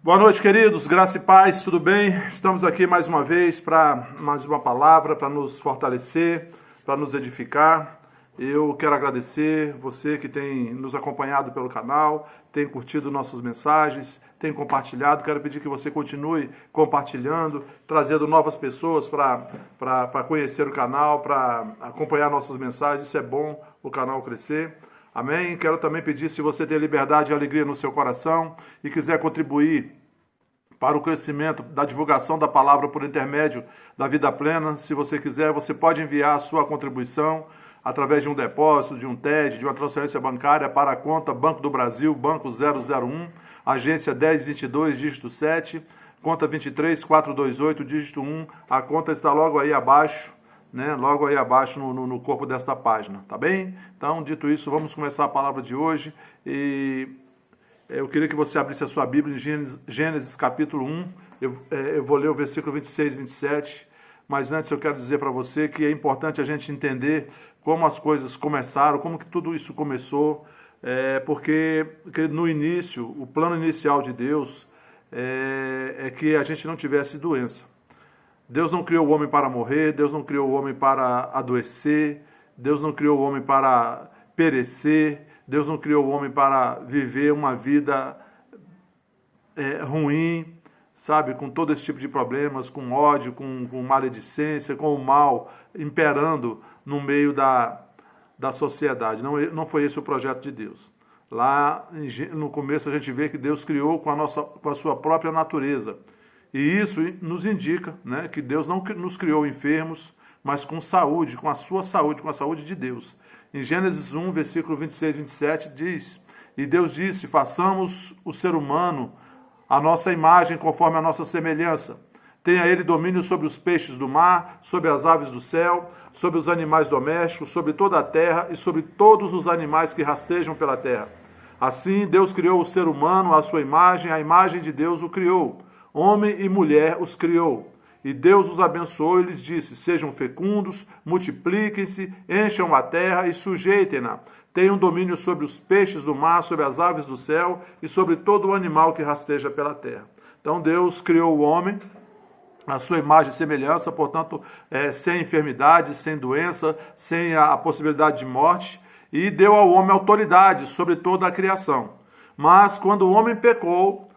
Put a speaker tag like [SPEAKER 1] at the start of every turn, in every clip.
[SPEAKER 1] Boa noite, queridos, graça e paz, tudo bem? Estamos aqui mais uma vez para mais uma palavra, para nos fortalecer, para nos edificar. Eu quero agradecer você que tem nos acompanhado pelo canal, tem curtido nossas mensagens, tem compartilhado. Quero pedir que você continue compartilhando, trazendo novas pessoas para conhecer o canal, para acompanhar nossas mensagens. Isso é bom, o canal crescer. Amém? Quero também pedir, se você tem liberdade e alegria no seu coração e quiser contribuir para o crescimento da divulgação da palavra por intermédio da Vida Plena, se você quiser, você pode enviar a sua contribuição através de um depósito, de um TED, de uma transferência bancária para a conta Banco do Brasil, Banco 001, agência 1022, dígito 7, conta 23428, dígito 1. A conta está logo aí abaixo, né? Logo aí abaixo no corpo desta página, tá bem? Então, dito isso, vamos começar a palavra de hoje e eu queria que você abrisse a sua Bíblia em Gênesis capítulo 1, eu vou ler o versículo 26 e 27, mas antes eu quero dizer para você que é importante a gente entender como as coisas começaram, como que tudo isso começou, porque no início, o plano inicial de Deus é que a gente não tivesse doença. Deus não criou o homem para morrer, Deus não criou o homem para adoecer, Deus não criou o homem para perecer, Deus não criou o homem para viver uma vida ruim, sabe, com todo esse tipo de problemas, com ódio, com maledicência, com o mal imperando no meio da sociedade. Não foi esse o projeto de Deus. Lá no começo a gente vê que Deus criou com a sua própria natureza. E isso nos indica, né, que Deus não nos criou enfermos, mas com saúde, com a sua saúde, com a saúde de Deus. Em Gênesis 1, versículo 26 e 27 diz: E Deus disse, façamos o ser humano a nossa imagem conforme a nossa semelhança. Tenha ele domínio sobre os peixes do mar, sobre as aves do céu, sobre os animais domésticos, sobre toda a terra e sobre todos os animais que rastejam pela terra. Assim Deus criou o ser humano à sua imagem, a imagem de Deus o criou. Homem e mulher os criou. E Deus os abençoou e lhes disse, sejam fecundos, multipliquem-se, encham a terra e sujeitem-na. Tenham domínio sobre os peixes do mar, sobre as aves do céu e sobre todo o animal que rasteja pela terra. Então Deus criou o homem a sua imagem e semelhança, portanto, sem enfermidade, sem doença, sem a possibilidade de morte, e deu ao homem autoridade sobre toda a criação. Mas quando o homem pecou,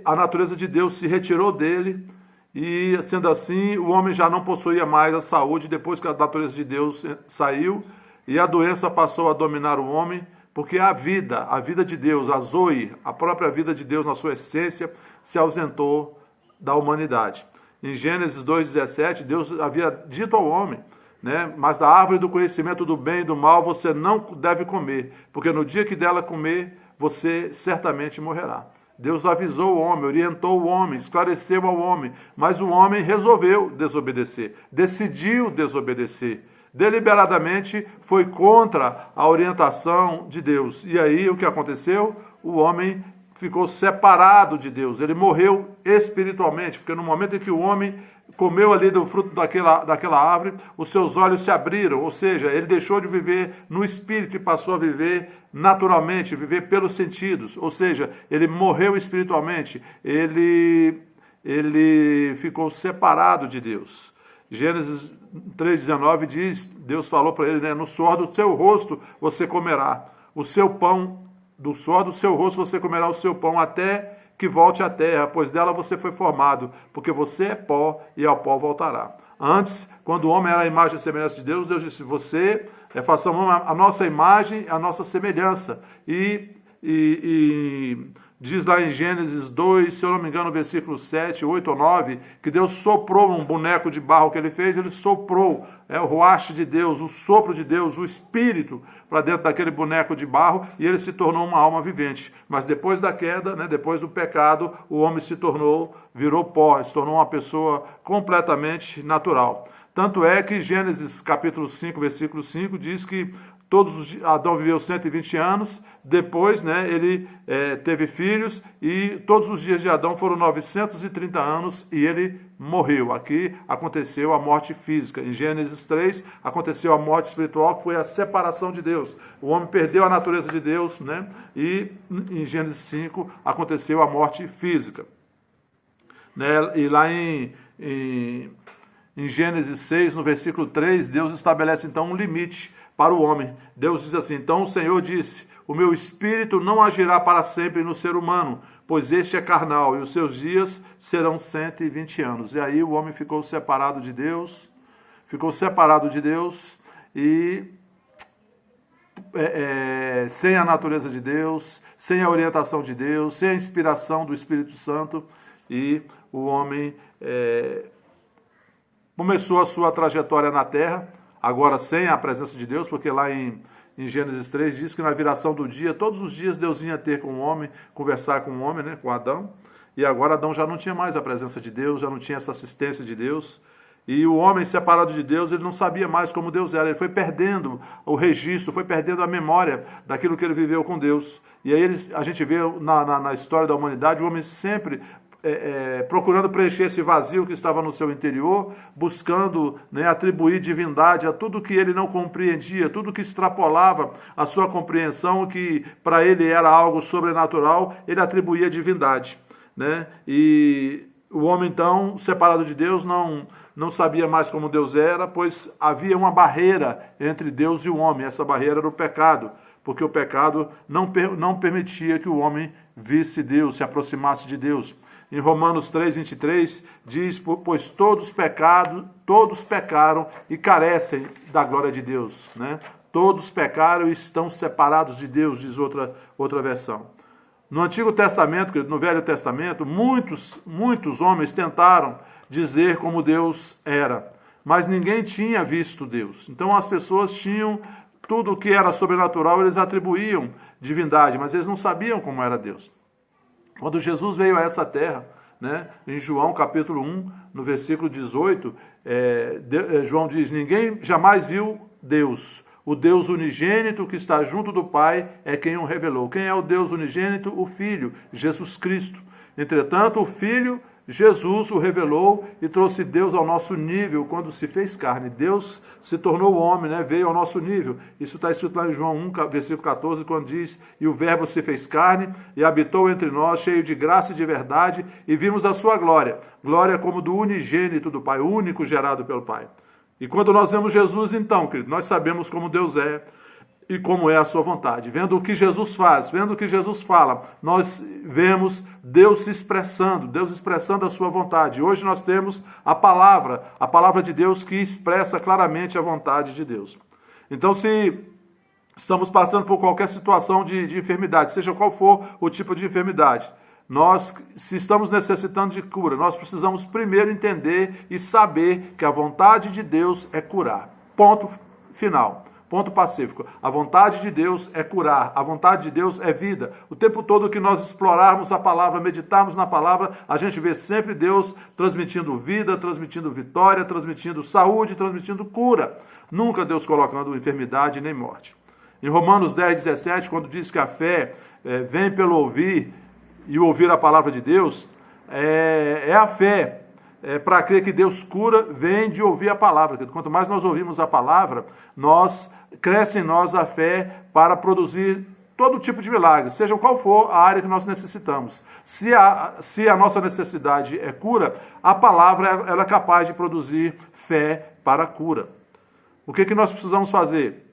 [SPEAKER 1] a natureza de Deus se retirou dele, e sendo assim, o homem já não possuía mais a saúde depois que a natureza de Deus saiu, e a doença passou a dominar o homem, porque a vida de Deus, a Zoe, a própria vida de Deus na sua essência, se ausentou da humanidade. Em Gênesis 2,17, Deus havia dito ao homem, né, mas da árvore do conhecimento do bem e do mal você não deve comer, porque no dia que dela comer, você certamente morrerá. Deus avisou o homem, orientou o homem, esclareceu ao homem, mas o homem resolveu desobedecer, decidiu desobedecer. Deliberadamente foi contra a orientação de Deus. E aí o que aconteceu? O homem ficou separado de Deus, ele morreu espiritualmente, porque no momento em que o homem comeu ali do fruto daquela árvore, os seus olhos se abriram, ou seja, ele deixou de viver no espírito e passou a viver naturalmente, viver pelos sentidos, ou seja, ele morreu espiritualmente, ele ficou separado de Deus. Gênesis 3,19 diz, Deus falou para ele, né, no suor do seu rosto você comerá, o seu pão, do suor do seu rosto você comerá o seu pão até que volte à terra, pois dela você foi formado, porque você é pó e ao pó voltará. Antes, quando o homem era a imagem e semelhança de Deus, Deus disse, façamos a nossa imagem, a nossa semelhança. E diz lá em Gênesis 2, se eu não me engano, versículo 7, 8 ou 9, que Deus soprou um boneco de barro que ele fez, ele soprou o ruach de Deus, o sopro de Deus, o espírito para dentro daquele boneco de barro e ele se tornou uma alma vivente. Mas depois da queda, né, depois do pecado, o homem virou pó, se tornou uma pessoa completamente natural. Tanto é que Gênesis capítulo 5, versículo 5 diz que Adão viveu 120 anos, depois, né, ele teve filhos e todos os dias de Adão foram 930 anos e ele morreu. Aqui aconteceu a morte física. Em Gênesis 3 aconteceu a morte espiritual, que foi a separação de Deus. O homem perdeu a natureza de Deus, né, e em Gênesis 5 aconteceu a morte física. Né, e lá em Gênesis 6, no versículo 3, Deus estabelece então um limite para o homem. Deus diz assim: então o Senhor disse, o meu espírito não agirá para sempre no ser humano, pois este é carnal, e os seus dias serão 120 anos. E aí o homem ficou separado de Deus, e sem a natureza de Deus, sem a orientação de Deus, sem a inspiração do Espírito Santo, e o homem começou a sua trajetória na terra, agora sem a presença de Deus, porque lá em Gênesis 3 diz que na viração do dia, todos os dias Deus vinha ter com o homem, conversar com o homem, né, com Adão, e agora Adão já não tinha mais a presença de Deus, já não tinha essa assistência de Deus, e o homem separado de Deus, ele não sabia mais como Deus era, ele foi perdendo o registro, foi perdendo a memória daquilo que ele viveu com Deus. E aí a gente vê na história da humanidade o homem sempre procurando preencher esse vazio que estava no seu interior, buscando, né, atribuir divindade a tudo que ele não compreendia, tudo que extrapolava a sua compreensão, que para ele era algo sobrenatural, ele atribuía divindade, né? E o homem então, separado de Deus, não sabia mais como Deus era, pois havia uma barreira entre Deus e o homem. Essa barreira era o pecado, porque o pecado não permitia que o homem visse Deus, se aproximasse de Deus. Em Romanos 3:23 diz, pois todos pecaram e carecem da glória de Deus, né? Todos pecaram e estão separados de Deus, diz outra versão. No Antigo Testamento, no Velho Testamento, muitos homens tentaram dizer como Deus era, mas ninguém tinha visto Deus. Então as pessoas tinham tudo o que era sobrenatural, eles atribuíam divindade, mas eles não sabiam como era Deus. Quando Jesus veio a essa terra, né, em João capítulo 1, no versículo 18, João diz, ninguém jamais viu Deus. O Deus unigênito que está junto do Pai é quem o revelou. Quem é o Deus unigênito? O Filho, Jesus Cristo. Entretanto, o Filho, Jesus, o revelou e trouxe Deus ao nosso nível quando se fez carne. Deus se tornou homem, né? Veio ao nosso nível. Isso está escrito lá em João 1, versículo 14, quando diz, e o verbo se fez carne e habitou entre nós, cheio de graça e de verdade, e vimos a sua glória. Glória como do unigênito do Pai, o único gerado pelo Pai. E quando nós vemos Jesus, então, querido, nós sabemos como Deus é e como é a sua vontade. Vendo o que Jesus faz, vendo o que Jesus fala, nós vemos Deus se expressando, Deus expressando a sua vontade. Hoje nós temos a palavra de Deus que expressa claramente a vontade de Deus. Então, se estamos passando por qualquer situação de enfermidade, seja qual for o tipo de enfermidade, se estamos necessitando de cura, nós precisamos primeiro entender e saber que a vontade de Deus é curar. Ponto final. Ponto pacífico. A vontade de Deus é curar. A vontade de Deus é vida. O tempo todo que nós explorarmos a palavra, meditarmos na palavra, a gente vê sempre Deus transmitindo vida, transmitindo vitória, transmitindo saúde, transmitindo cura. Nunca Deus colocando enfermidade nem morte. Em Romanos 10:17, quando diz que a fé vem pelo ouvir e ouvir a palavra de Deus, a fé para crer que Deus cura, vem de ouvir a palavra. Quanto mais nós ouvimos a palavra, cresce em nós a fé para produzir todo tipo de milagre, seja qual for a área que nós necessitamos. Se a nossa necessidade é cura, a palavra ela é capaz de produzir fé para a cura. O que nós precisamos fazer?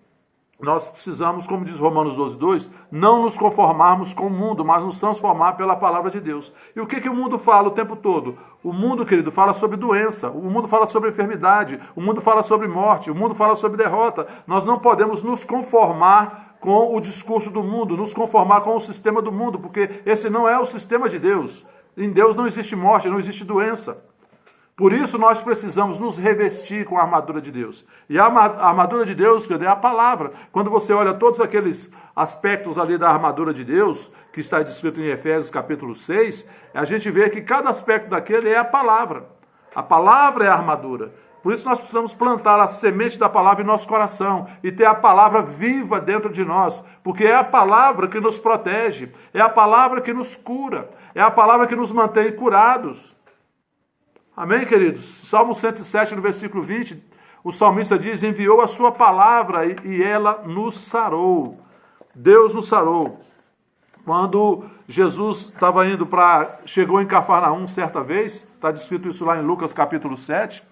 [SPEAKER 1] Nós precisamos, como diz Romanos 12:2, não nos conformarmos com o mundo, mas nos transformar pela palavra de Deus. E o que o mundo fala o tempo todo? O mundo, querido, fala sobre doença, o mundo fala sobre enfermidade, o mundo fala sobre morte, o mundo fala sobre derrota. Nós não podemos nos conformar com o discurso do mundo, nos conformar com o sistema do mundo, porque esse não é o sistema de Deus. Em Deus não existe morte, não existe doença. Por isso nós precisamos nos revestir com a armadura de Deus. E a armadura de Deus, querido, é a palavra. Quando você olha todos aqueles aspectos ali da armadura de Deus, que está descrito em Efésios capítulo 6, a gente vê que cada aspecto daquele é a palavra. A palavra é a armadura. Por isso nós precisamos plantar a semente da palavra em nosso coração e ter a palavra viva dentro de nós, porque é a palavra que nos protege, é a palavra que nos cura, é a palavra que nos mantém curados. Amém, queridos? Salmo 107, no versículo 20, o salmista diz: enviou a sua palavra e ela nos sarou. Deus nos sarou. Quando Jesus estava chegou em Cafarnaum certa vez, está descrito isso lá em Lucas capítulo 7,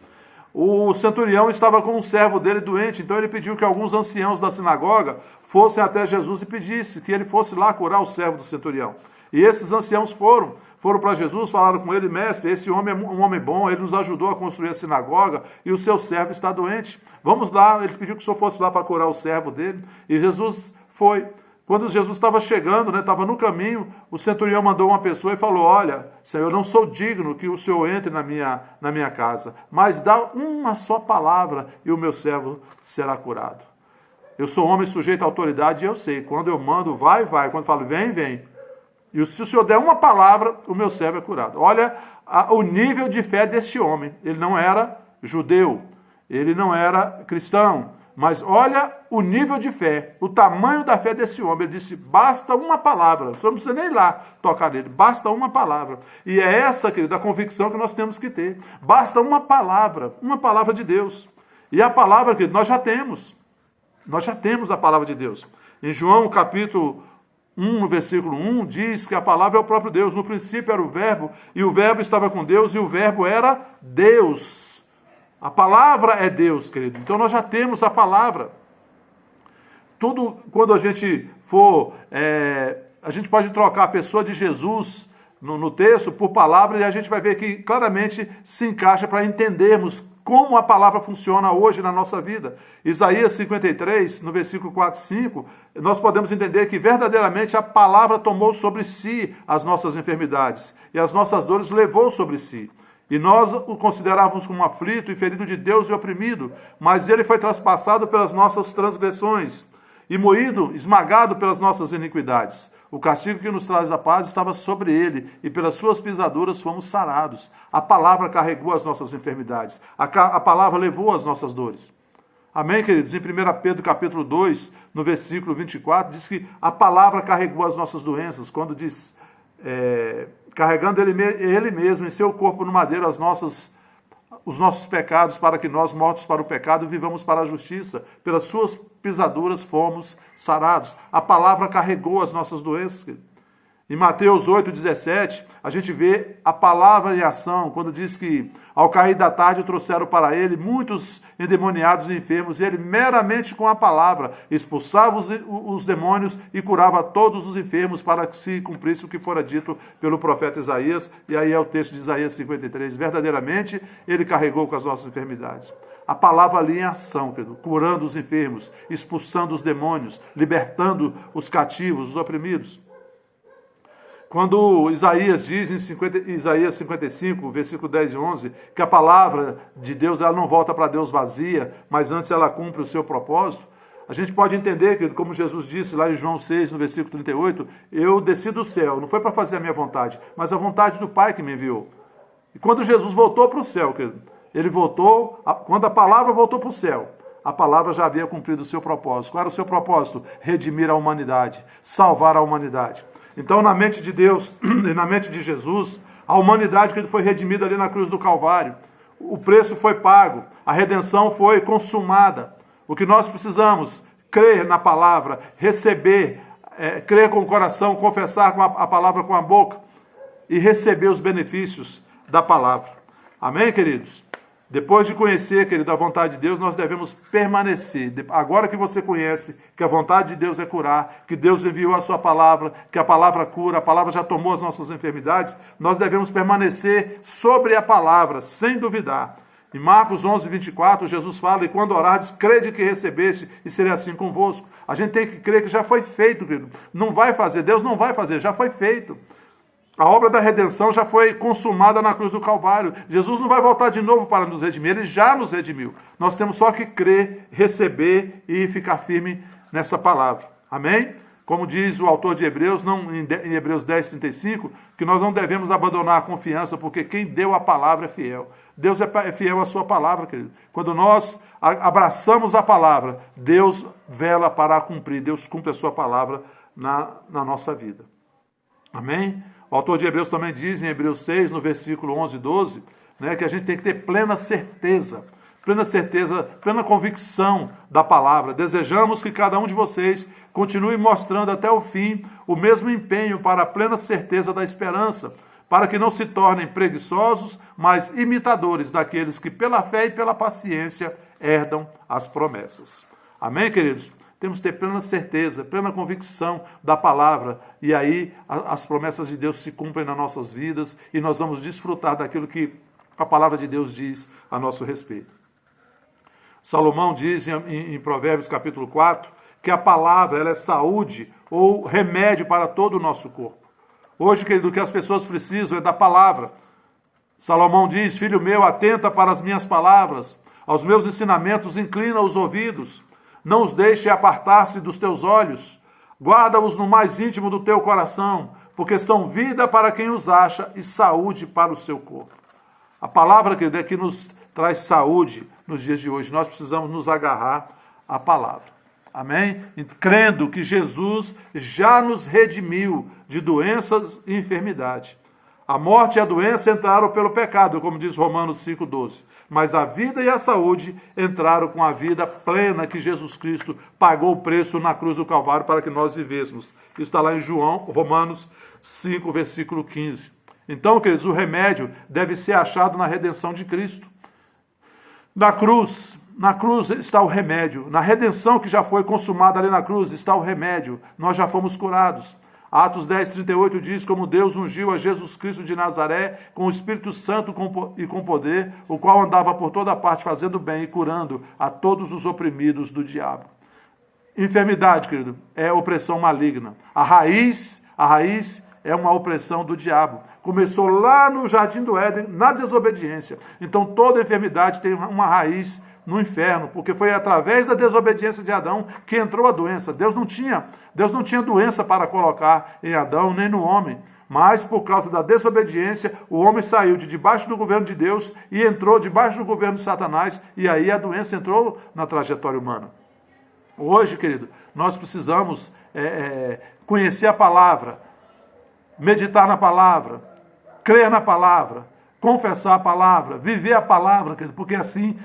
[SPEAKER 1] o centurião estava com um servo dele doente, então ele pediu que alguns anciãos da sinagoga fossem até Jesus e pedisse que ele fosse lá curar o servo do centurião. E esses anciãos foram para Jesus, falaram com ele: mestre, esse homem é um homem bom, ele nos ajudou a construir a sinagoga e o seu servo está doente. Vamos lá, ele pediu que o senhor fosse lá para curar o servo dele, e Jesus foi. Quando Jesus estava chegando, estava no caminho, o centurião mandou uma pessoa e falou: olha, Senhor, eu não sou digno que o Senhor entre na minha casa, mas dá uma só palavra e o meu servo será curado. Eu sou homem sujeito à autoridade e eu sei, quando eu mando, vai, vai. Quando eu falo, vem, vem. E se o Senhor der uma palavra, o meu servo é curado. Olha o nível de fé deste homem. Ele não era judeu, ele não era cristão, mas olha o nível de fé, o tamanho da fé desse homem. Ele disse: basta uma palavra, você não precisa nem ir lá tocar nele, basta uma palavra. E é essa, querido, a convicção que nós temos que ter. Basta uma palavra de Deus. E a palavra, querido, nós já temos a palavra de Deus. Em João capítulo 1, no versículo 1, diz que a palavra é o próprio Deus. No princípio era o verbo, e o verbo estava com Deus, e o verbo era Deus. A palavra é Deus, querido. Então nós já temos a palavra. Tudo, quando a gente for, a gente pode trocar a pessoa de Jesus no texto por palavra, e a gente vai ver que claramente se encaixa para entendermos como a palavra funciona hoje na nossa vida. Isaías 53, no versículo 4 e 5, nós podemos entender que verdadeiramente a palavra tomou sobre si as nossas enfermidades e as nossas dores levou sobre si. E nós o considerávamos como aflito e ferido de Deus e oprimido, mas ele foi traspassado pelas nossas transgressões e moído, esmagado pelas nossas iniquidades. O castigo que nos traz a paz estava sobre ele, e pelas suas pisaduras fomos sarados. A palavra carregou as nossas enfermidades, a palavra levou as nossas dores. Amém, queridos? Em 1 Pedro capítulo 2, no versículo 24, diz que a palavra carregou as nossas doenças, quando diz, carregando ele mesmo em seu corpo no madeiro os nossos pecados, para que nós, mortos para o pecado, vivamos para a justiça. Pelas suas pisaduras fomos sarados. A palavra carregou as nossas doenças. Em Mateus 8,17, a gente vê a palavra em ação, quando diz que, ao cair da tarde, trouxeram para ele muitos endemoniados e enfermos, e ele, meramente com a palavra, expulsava os demônios e curava todos os enfermos, para que se cumprisse o que fora dito pelo profeta Isaías. E aí é o texto de Isaías 53. Verdadeiramente, ele carregou com as nossas enfermidades. A palavra ali em ação, querido, curando os enfermos, expulsando os demônios, libertando os cativos, os oprimidos. Quando Isaías diz em Isaías 55, versículo 10 e 11, que a palavra de Deus ela não volta para Deus vazia, mas antes ela cumpre o seu propósito, a gente pode entender, querido, como Jesus disse lá em João 6, no versículo 38, eu desci do céu, não foi para fazer a minha vontade, mas a vontade do Pai que me enviou. E quando Jesus voltou para o céu, querido, ele voltou, quando a palavra voltou para o céu, a palavra já havia cumprido o seu propósito. Qual era o seu propósito? Redimir a humanidade, salvar a humanidade. Então, na mente de Deus e na mente de Jesus, a humanidade que foi redimida ali na cruz do Calvário, o preço foi pago, a redenção foi consumada. O que nós precisamos, crer na palavra, receber, crer com o coração, confessar com a palavra com a boca e receber os benefícios da palavra. Amém, queridos? Depois de conhecer, querido, a vontade de Deus, nós devemos permanecer. Agora que você conhece que a vontade de Deus é curar, que Deus enviou a sua palavra, que a palavra cura, a palavra já tomou as nossas enfermidades, nós devemos permanecer sobre a palavra, sem duvidar. Em Marcos 11, 24, Jesus fala, e quando orardes, crede que recebeste, e será assim convosco. A gente tem que crer que já foi feito, querido. Não vai fazer, Deus não vai fazer, já foi feito. A obra da redenção já foi consumada na cruz do Calvário. Jesus não vai voltar de novo para nos redimir, ele já nos redimiu. Nós temos só que crer, receber e ficar firme nessa palavra. Amém? Como diz o autor de Hebreus, em Hebreus 10:35, que nós não devemos abandonar a confiança, porque quem deu a palavra é fiel. Deus é fiel à sua palavra, querido. Quando nós abraçamos a palavra, Deus vela para a cumprir. Deus cumpre a sua palavra na nossa vida. Amém? O autor de Hebreus também diz, em Hebreus 6, no versículo 11 e 12, né, que a gente tem que ter plena certeza, plena convicção da palavra. Desejamos que cada um de vocês continue mostrando até o fim o mesmo empenho para a plena certeza da esperança, para que não se tornem preguiçosos, mas imitadores daqueles que pela fé e pela paciência herdam as promessas. Amém, queridos? Temos que ter plena certeza, plena convicção da palavra, e aí as promessas de Deus se cumprem nas nossas vidas e nós vamos desfrutar daquilo que a palavra de Deus diz a nosso respeito. Salomão diz em Provérbios capítulo 4 que a palavra ela é saúde ou remédio para todo o nosso corpo. Hoje, querido, o que as pessoas precisam é da palavra. Salomão diz, filho meu, atenta para as minhas palavras, aos meus ensinamentos inclina os ouvidos, não os deixe apartar-se dos teus olhos, guarda-os no mais íntimo do teu coração, porque são vida para quem os acha e saúde para o seu corpo. A palavra, querido, é que nos traz saúde nos dias de hoje. Nós precisamos nos agarrar à palavra. Amém? Crendo que Jesus já nos redimiu de doenças e enfermidade. A morte e a doença entraram pelo pecado, como diz Romanos 5,12. Mas a vida e a saúde entraram com a vida plena que Jesus Cristo pagou o preço na cruz do Calvário para que nós vivêssemos. Isso está lá em Romanos 5, versículo 15. Então, queridos, o remédio deve ser achado na redenção de Cristo. Na cruz está o remédio. Na redenção que já foi consumada ali na cruz está o remédio. Nós já fomos curados. Atos 10:38 diz, como Deus ungiu a Jesus Cristo de Nazaré com o Espírito Santo e com poder, o qual andava por toda parte fazendo bem e curando a todos os oprimidos do diabo. Enfermidade, querido, é opressão maligna. A raiz é uma opressão do diabo. Começou lá no Jardim do Éden, na desobediência. Então toda enfermidade tem uma raiz no inferno, porque foi através da desobediência de Adão que entrou a doença. Deus não tinha doença para colocar em Adão nem no homem, mas por causa da desobediência, o homem saiu de debaixo do governo de Deus e entrou debaixo do governo de Satanás, e aí a doença entrou na trajetória humana. Hoje, querido, nós precisamos conhecer a palavra, meditar na palavra, crer na palavra, confessar a palavra, viver a palavra, querido, porque assim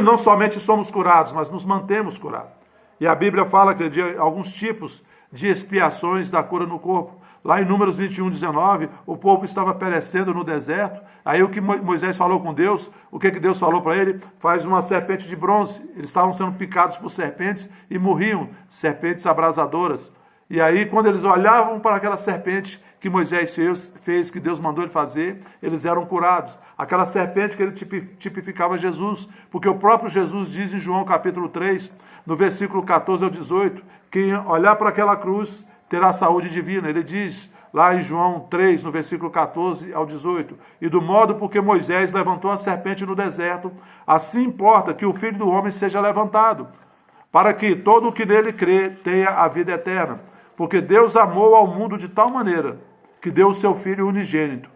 [SPEAKER 1] não somente somos curados, mas nos mantemos curados. E a Bíblia fala que de alguns tipos de expiações da cura no corpo. Lá em Números 21:19, o povo estava perecendo no deserto. Aí o que Moisés falou com Deus, o que Deus falou para ele? Faz uma serpente de bronze. Eles estavam sendo picados por serpentes e morriam, serpentes abrasadoras. E aí, quando eles olhavam para aquela serpente que Moisés fez, que Deus mandou ele fazer, eles eram curados. Aquela serpente que ele tipificava Jesus, porque o próprio Jesus diz em João capítulo 3, no versículo 14 ao 18, quem olhar para aquela cruz terá saúde divina. Ele diz lá em João 3, no versículo 14 ao 18, e do modo porque Moisés levantou a serpente no deserto, assim importa que o Filho do Homem seja levantado, para que todo o que nele crê tenha a vida eterna. Porque Deus amou ao mundo de tal maneira que deu o seu Filho unigênito,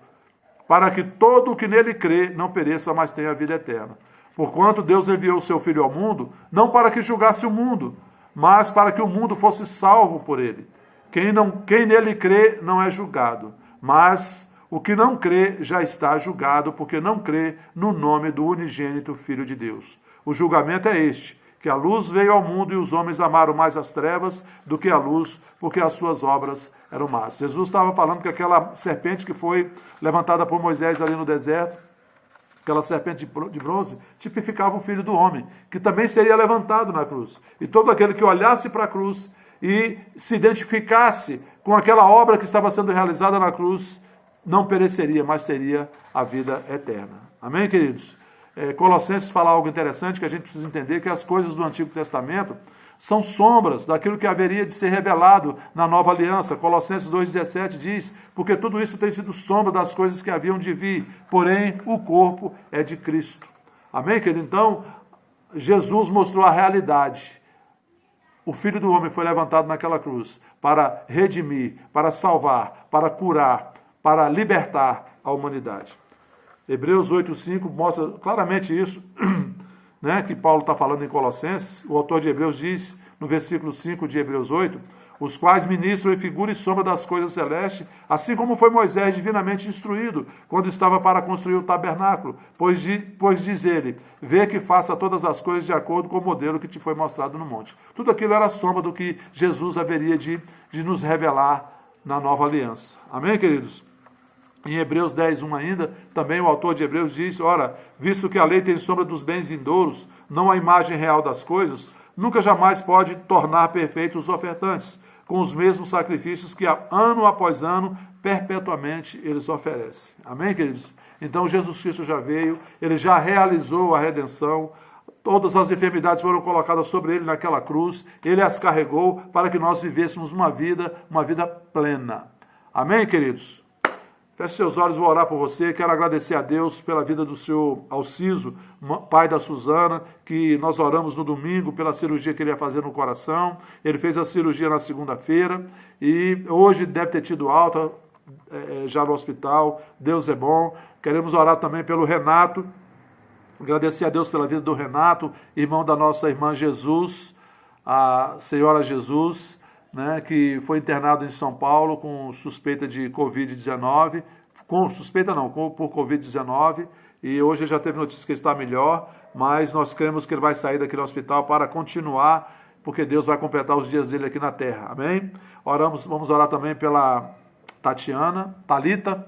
[SPEAKER 1] para que todo o que nele crê não pereça, mas tenha a vida eterna. Porquanto Deus enviou o seu Filho ao mundo, não para que julgasse o mundo, mas para que o mundo fosse salvo por ele. Quem nele crê não é julgado, mas o que não crê já está julgado, porque não crê no nome do unigênito Filho de Deus. O julgamento é este, que a luz veio ao mundo e os homens amaram mais as trevas do que a luz, porque as suas obras eram más. Jesus estava falando que aquela serpente que foi levantada por Moisés ali no deserto, aquela serpente de bronze, tipificava o Filho do Homem, que também seria levantado na cruz. E todo aquele que olhasse para a cruz e se identificasse com aquela obra que estava sendo realizada na cruz, não pereceria, mas teria a vida eterna. Amém, queridos? Colossenses fala algo interessante que a gente precisa entender, que as coisas do Antigo Testamento são sombras daquilo que haveria de ser revelado na nova aliança. Colossenses 2,17 diz, porque tudo isso tem sido sombra das coisas que haviam de vir, porém o corpo é de Cristo. Amém, querido? Então, Jesus mostrou a realidade. O Filho do Homem foi levantado naquela cruz para redimir, para salvar, para curar, para libertar a humanidade. Hebreus 8,5 mostra claramente isso, né, que Paulo está falando em Colossenses. O autor de Hebreus diz, no versículo 5 de Hebreus 8, os quais ministram em figura e sombra das coisas celestes, assim como foi Moisés divinamente instruído, quando estava para construir o tabernáculo, pois diz ele, vê que faça todas as coisas de acordo com o modelo que te foi mostrado no monte. Tudo aquilo era sombra do que Jesus haveria de nos revelar na nova aliança. Amém, queridos? Em Hebreus 10:1 ainda, também o autor de Hebreus diz, ora, visto que a lei tem sombra dos bens vindouros, não a imagem real das coisas, nunca jamais pode tornar perfeitos os ofertantes, com os mesmos sacrifícios que ano após ano, perpetuamente eles oferecem. Amém, queridos? Então Jesus Cristo já veio, ele já realizou a redenção, todas as enfermidades foram colocadas sobre ele naquela cruz, ele as carregou para que nós vivêssemos uma vida plena. Amém, queridos? Feche seus olhos, vou orar por você. Quero agradecer a Deus pela vida do senhor Alciso, pai da Suzana, que nós oramos no domingo pela cirurgia que ele ia fazer no coração. Ele fez a cirurgia na segunda-feira e hoje deve ter tido alta já no hospital. Deus é bom. Queremos orar também pelo Renato. Agradecer a Deus pela vida do Renato, irmão da nossa irmã Jesus, a senhora Jesus, né, que foi internado em São Paulo com suspeita de Covid-19, por Covid-19, e hoje já teve notícia que está melhor, mas nós cremos que ele vai sair daquele hospital para continuar, porque Deus vai completar os dias dele aqui na terra, amém? Vamos orar também pela Thalita,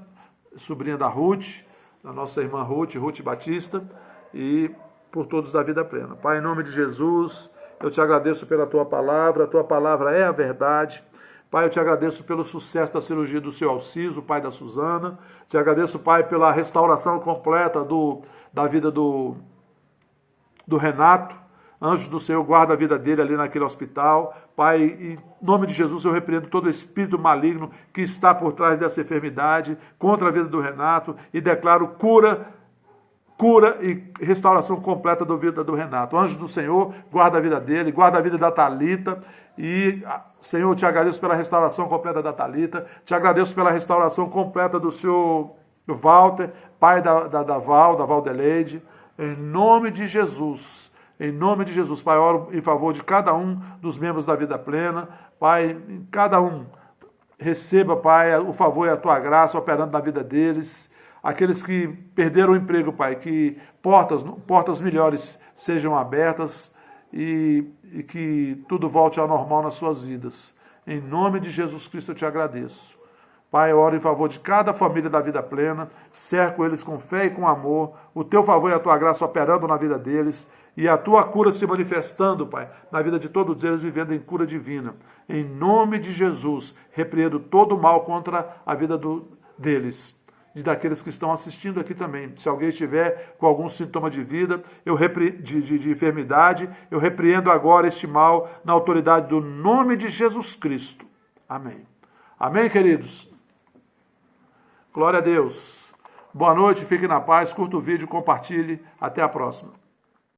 [SPEAKER 1] sobrinha da Ruth, da nossa irmã Ruth Batista, e por todos da vida plena. Pai, em nome de Jesus, eu te agradeço pela tua palavra é a verdade. Pai, eu te agradeço pelo sucesso da cirurgia do seu Alciso, pai da Suzana. Te agradeço, Pai, pela restauração completa da vida do Renato. Anjo do Senhor, guarda a vida dele ali naquele hospital. Pai, em nome de Jesus, eu repreendo todo espírito maligno que está por trás dessa enfermidade, contra a vida do Renato, e declaro cura e restauração completa da vida do Renato. Anjo do Senhor, guarda a vida dele, guarda a vida da Thalita. E, Senhor, eu te agradeço pela restauração completa da Thalita. Te agradeço pela restauração completa do senhor Walter, pai da Valdeleide. Em nome de Jesus, Pai, oro em favor de cada um dos membros da vida plena. Pai, cada um receba, Pai, o favor e a tua graça operando na vida deles. Aqueles que perderam o emprego, Pai, que portas melhores sejam abertas e que tudo volte ao normal nas suas vidas. Em nome de Jesus Cristo eu te agradeço. Pai, eu oro em favor de cada família da vida plena, cerco eles com fé e com amor, o teu favor e a tua graça operando na vida deles e a tua cura se manifestando, Pai, na vida de todos eles vivendo em cura divina. Em nome de Jesus, repreendo todo o mal contra a vida deles. E daqueles que estão assistindo aqui também. Se alguém estiver com algum sintoma de vida, de enfermidade, eu repreendo agora este mal na autoridade do nome de Jesus Cristo. Amém. Amém, queridos? Glória a Deus. Boa noite, fique na paz, curta o vídeo, compartilhe. Até a próxima.